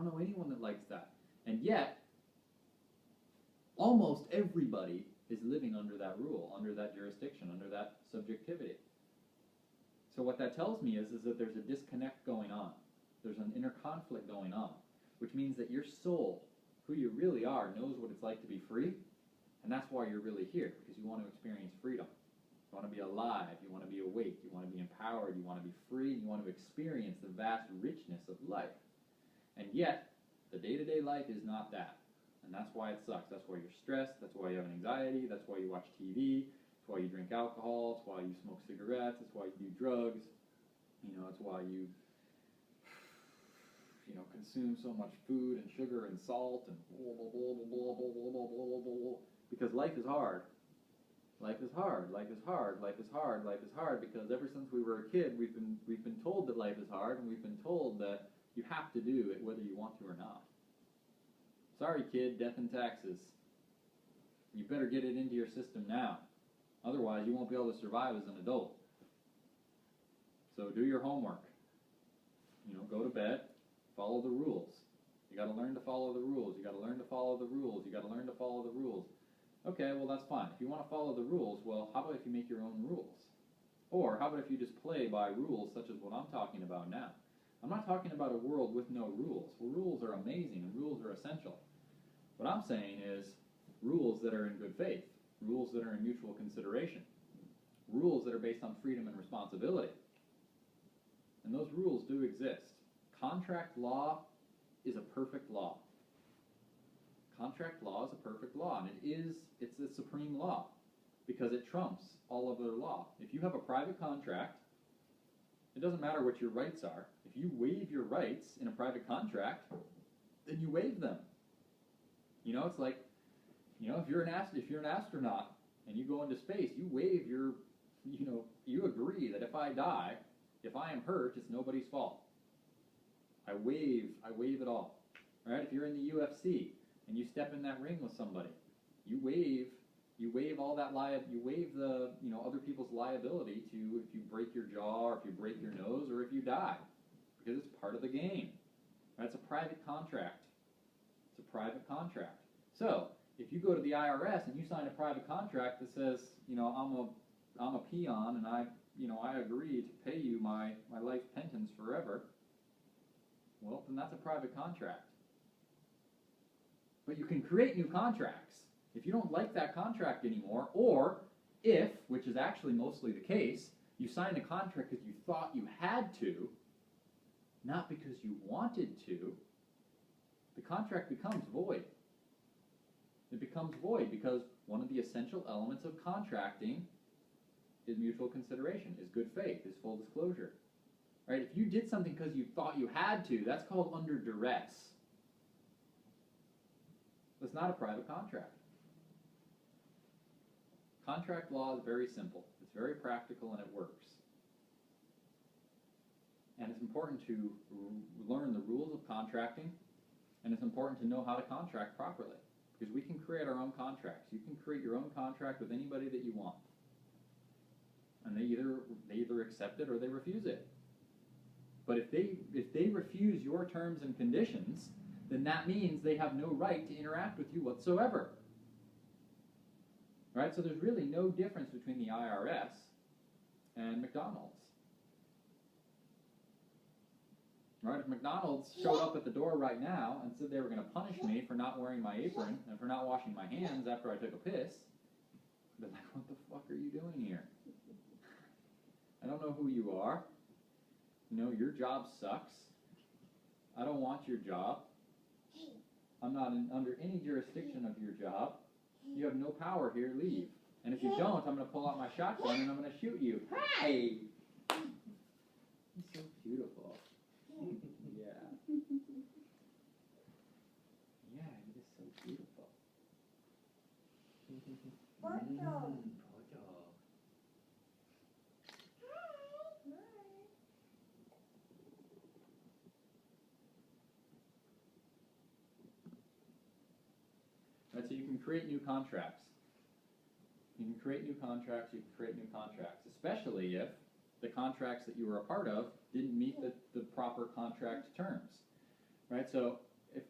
don't know anyone that likes that. And yet, almost everybody is living under that rule, under that jurisdiction, under that subjectivity. So what that tells me is that there's a disconnect going on. There's an inner conflict going on, which means that your soul, who you really are, knows what it's like to be free, and that's why you're really here, because you want to experience freedom. You want to be alive, you want to be awake, you want to be empowered, you want to be free, and you want to experience the vast richness of life. And yet, the day-to-day life is not that. And that's why it sucks. That's why you're stressed, that's why you have anxiety, that's why you watch TV, that's why you drink alcohol, it's why you smoke cigarettes, it's why you do drugs, it's why you consume so much food and sugar and salt and blah, blah, blah, blah, blah, blah, blah, blah, blah, blah, because life is hard. Life is hard, life is hard, life is hard, life is hard, because ever since we were a kid, we've been told that life is hard, and we've been told that you have to do it whether you want to or not. Sorry, kid, death and taxes. You better get it into your system now. Otherwise, you won't be able to survive as an adult. So do your homework. Go to bed, follow the rules. You got to learn to follow the rules. You got to learn to follow the rules. You got to learn to follow the rules. Okay, well, that's fine. If you want to follow the rules, well, how about if you make your own rules? Or how about if you just play by rules such as what I'm talking about now? I'm not talking about a world with no rules. Well, rules are amazing and rules are essential. What I'm saying is rules that are in good faith, rules that are in mutual consideration, rules that are based on freedom and responsibility. And those rules do exist. Contract law is a perfect law. Contract law is a perfect law, and it's the supreme law because it trumps all other law. If you have a private contract, it doesn't matter what your rights are. If you waive your rights in a private contract, then you waive them. It's like, if you're an astronaut and you go into space, you waive your, you agree that if I die, if I am hurt, it's nobody's fault. I waive it all. Right? If you're in the UFC and you step in that ring with somebody, you waive all that you waive the other people's liability to if you break your jaw or if you break your nose or if you die, because it's part of the game. Right? It's a private contract. It's a private contract. So if you go to the IRS and you sign a private contract that says, I'm a peon and I agree to pay you my life penance forever, well, then that's a private contract. But you can create new contracts. If you don't like that contract anymore, or if, which is actually mostly the case, you signed a contract because you thought you had to, not because you wanted to, the contract becomes void. It becomes void because one of the essential elements of contracting is mutual consideration, is good faith, is full disclosure. Right? If you did something because you thought you had to, that's called under duress. It's not a private contract. Contract law is very simple. It's very practical and it works. And it's important to learn the rules of contracting, and it's important to know how to contract properly, because we can create our own contracts. You can create your own contract with anybody that you want. And they either accept it or they refuse it. But if they refuse your terms and conditions, then that means they have no right to interact with you whatsoever. Right? So there's really no difference between the IRS and McDonald's. Right? If McDonald's showed up at the door right now and said they were going to punish me for not wearing my apron and for not washing my hands after I took a piss, I'd be like, what the fuck are you doing here? I don't know who you are. Your job sucks. I don't want your job. I'm not under any jurisdiction of your job. You have no power here. Leave. And if you don't, I'm going to pull out my shotgun and I'm going to shoot you. Hey! It's so beautiful. Yeah. Yeah, it is so beautiful. Pocho. Right, so you can create new contracts. You can create new contracts, especially if the contracts that you were a part of didn't meet the proper contract terms. Right? So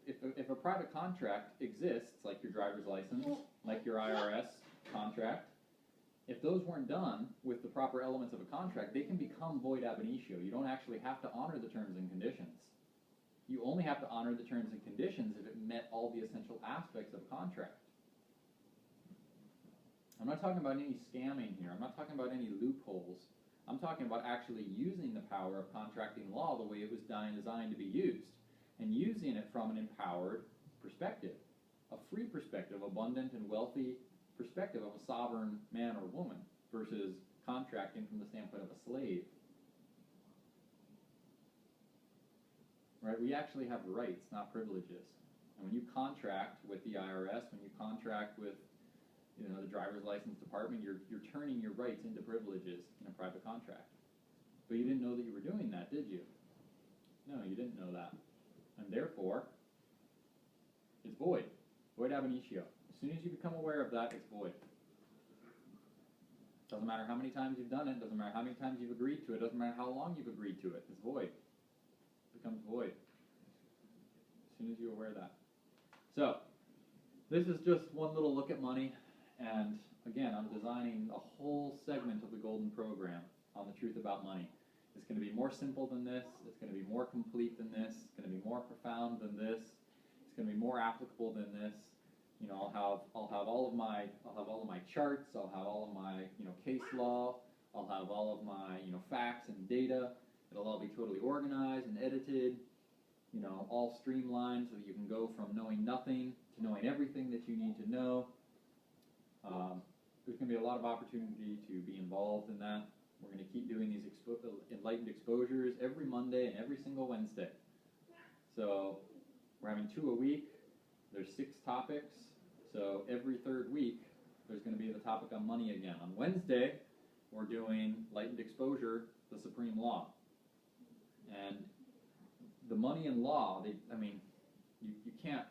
if a private contract exists, like your driver's license, like your IRS contract, if those weren't done with the proper elements of a contract, they can become void ab initio. You don't actually have to honor the terms and conditions. You only have to honor the terms and conditions if it met all the essential aspects of a contract. I'm not talking about any scamming here. I'm not talking about any loopholes. I'm talking about actually using the power of contracting law the way it was designed to be used, and using it from an empowered perspective, a free perspective, abundant and wealthy perspective of a sovereign man or woman versus contracting from the standpoint of a slave. Right? We actually have rights, not privileges. And when you contract with the IRS, when you contract with the driver's license department, you're turning your rights into privileges in a private contract. But you didn't know that you were doing that, did you? No, you didn't know that. And therefore, it's void. Void ab initio. As soon as you become aware of that, it's void. Doesn't matter how many times you've done it, doesn't matter how many times you've agreed to it, doesn't matter how long you've agreed to it, it's void. It becomes void. As soon as you're aware of that. So, this is just one little look at money. And again, I'm designing a whole segment of the Golden Program on the truth about money. It's going to be more simple than this. It's going to be more complete than this. It's going to be more profound than this. It's going to be more applicable than this. I'll have all of my charts. I'll have all of my case law. I'll have all of my facts and data. It'll all be totally organized and edited. All streamlined so that you can go from knowing nothing to knowing everything that you need to know. There's going to be a lot of opportunity to be involved in that. We're going to keep doing these enlightened exposures every Monday and every single Wednesday. So we're having 2 a week. There's 6 topics. So every third week, there's going to be the topic on money again. On Wednesday, we're doing enlightened exposure, the supreme law. And the money and law, you can't.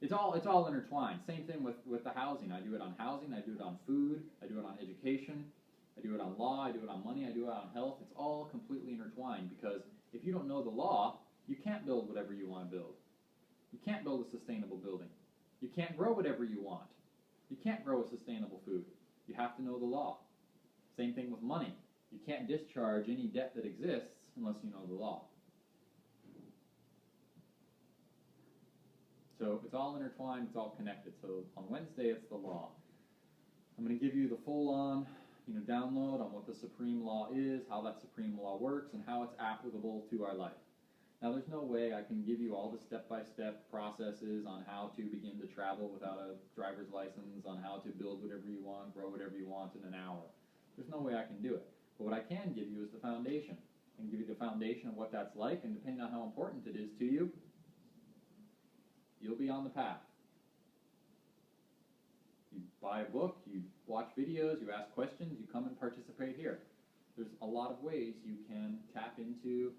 It's all intertwined. Same thing with the housing. I do it on housing, I do it on food, I do it on education, I do it on law, I do it on money, I do it on health. It's all completely intertwined, because if you don't know the law, you can't build whatever you want to build. You can't build a sustainable building. You can't grow whatever you want. You can't grow a sustainable food. You have to know the law. Same thing with money. You can't discharge any debt that exists unless you know the law. So it's all intertwined, it's all connected. So on Wednesday, it's the law. I'm going to give you the full-on download on what the supreme law is, how that supreme law works, and how it's applicable to our life. Now, there's no way I can give you all the step-by-step processes on how to begin to travel without a driver's license, on how to build whatever you want, grow whatever you want in an hour. There's no way I can do it. But what I can give you is the foundation. I can give you the foundation of what that's like, and depending on how important it is to you, you'll be on the path. You buy a book, you watch videos, you ask questions, you come and participate here. There's a lot of ways you can tap into,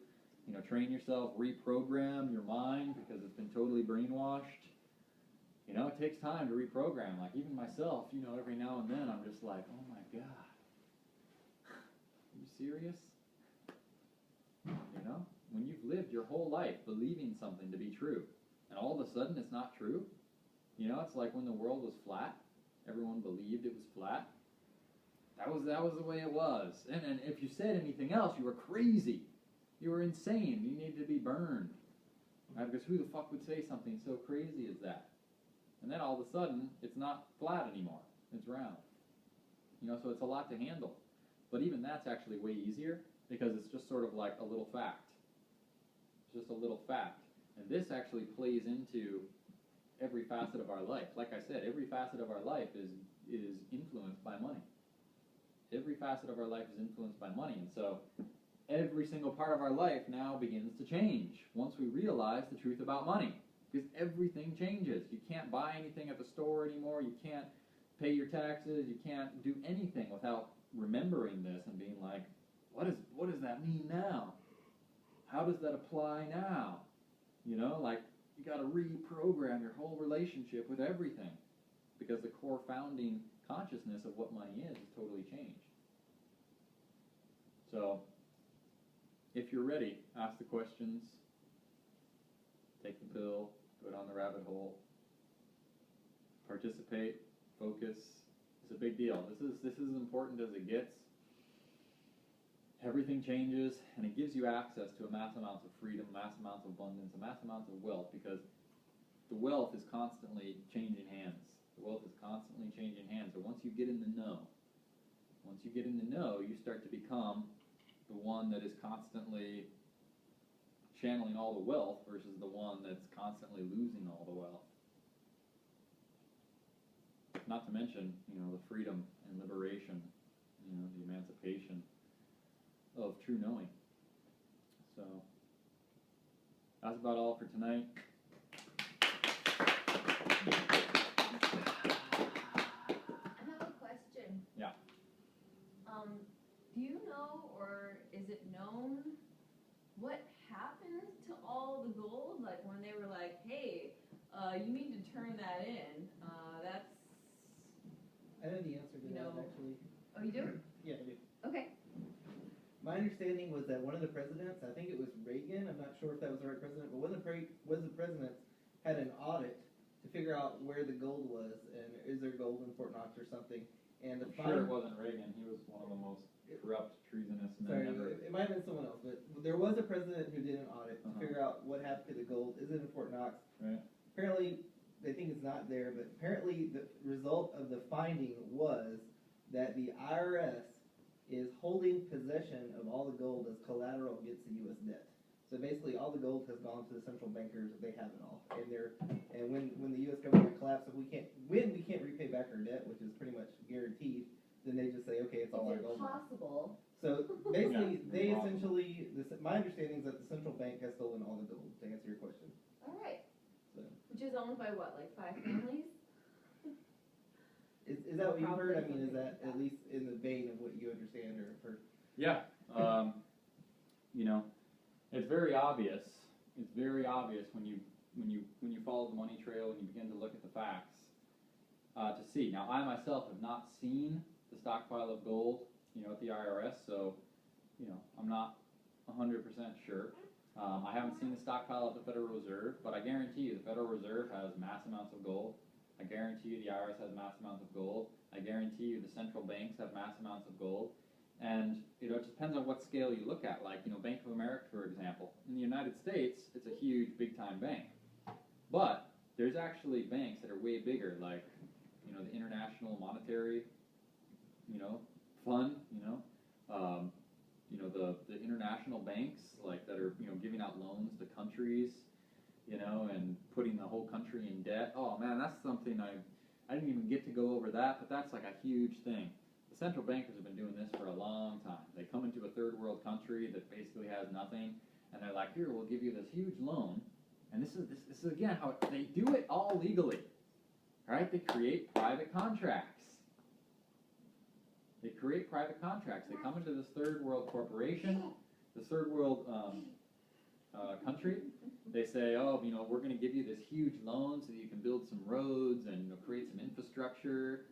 train yourself, reprogram your mind because it's been totally brainwashed. It takes time to reprogram. Like even myself, every now and then I'm just like, oh my God. Are you serious? When you've lived your whole life believing something to be true, and all of a sudden it's not true. It's like when the world was flat. Everyone believed it was flat. That was the way it was. And if you said anything else, you were crazy. You were insane. You needed to be burned. Right? Because who the fuck would say something so crazy as that? And then all of a sudden, it's not flat anymore. It's round. So it's a lot to handle. But even that's actually way easier because it's just sort of like a little fact. It's just a little fact. And this actually plays into every facet of our life. Like I said, every facet of our life is influenced by money. Every facet of our life is influenced by money. And so every single part of our life now begins to change once we realize the truth about money. Because everything changes. You can't buy anything at the store anymore. You can't pay your taxes. You can't do anything without remembering this and being like, what does that mean now? How does that apply now? Like you got to reprogram your whole relationship with everything because the core founding consciousness of what money is totally changed. So, if you're ready, ask the questions. take the pill, go down the rabbit hole, participate, focus. It's a big deal. This is as important as it gets. Everything changes, and it gives you access to a mass amounts of freedom, mass amounts of abundance, a mass amounts of wealth, because the wealth is constantly changing hands. The wealth is constantly changing hands. So once you get in the know, you start to become the one that is constantly channeling all the wealth versus the one that's constantly losing all the wealth. Not to mention, the freedom and liberation, the emancipation of true knowing. So that's about all for tonight. I have a question. Yeah. Do you know, or is it known, what happened to all the gold? Like when they were like, hey, you need to turn that in. That's. I know the answer to that, actually. Oh, you do? Yeah, I do. Okay. My understanding was that one of the presidents, I think it was Reagan, I'm not sure if that was the right president, but one of the presidents had an audit to figure out where the gold was and is there gold in Fort Knox or something. And I'm sure it wasn't Reagan. He was one of the most corrupt, treasonous men ever. It might have been someone else, but there was a president who did an audit to figure out what happened to the gold. Is it in Fort Knox? Right. Apparently, they think it's not there, but apparently the result of the finding was that the IRS is holding possession of all the gold as collateral against the U.S. debt. So basically, all the gold has gone to the central bankers. They have it all, and when the U.S. government collapses, we can't repay back our debt, which is pretty much guaranteed. Then they just say, okay, it's all our gold. It's impossible. So basically, my understanding is that the central bank has stolen all the gold. To answer your question. All right. So. Which is owned by what, like 5 families? Is that what you've heard? I mean, is that at least in the vein of what you understand or have heard? Yeah. It's very obvious. It's very obvious when you follow the money trail and you begin to look at the facts to see. Now, I myself have not seen the stockpile of gold, at the IRS, so I'm not 100% sure. I haven't seen the stockpile at the Federal Reserve, but I guarantee you the Federal Reserve has mass amounts of gold. I guarantee you the IRS has mass amounts of gold. I guarantee you the central banks have mass amounts of gold. And, it just depends on what scale you look at. Like, Bank of America, for example. In the United States, it's a huge, big-time bank. But there's actually banks that are way bigger, like, the International Monetary, Fund, the international banks, like, that are, giving out loans to countries, and putting the whole country in debt. Oh, man, that's something I didn't even get to go over that, but that's like a huge thing. The central bankers have been doing this for a long time. They come into a third world country that basically has nothing, and they're like, here, we'll give you this huge loan. And this is again, how they do it all legally. Right? They create private contracts. They create private contracts. They come into this third world corporation, this third world country. They say, oh, we're going to give you this huge loan so that you can build some roads and create some infrastructure.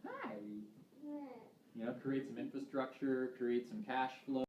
Hi. Create some infrastructure, create some cash flow.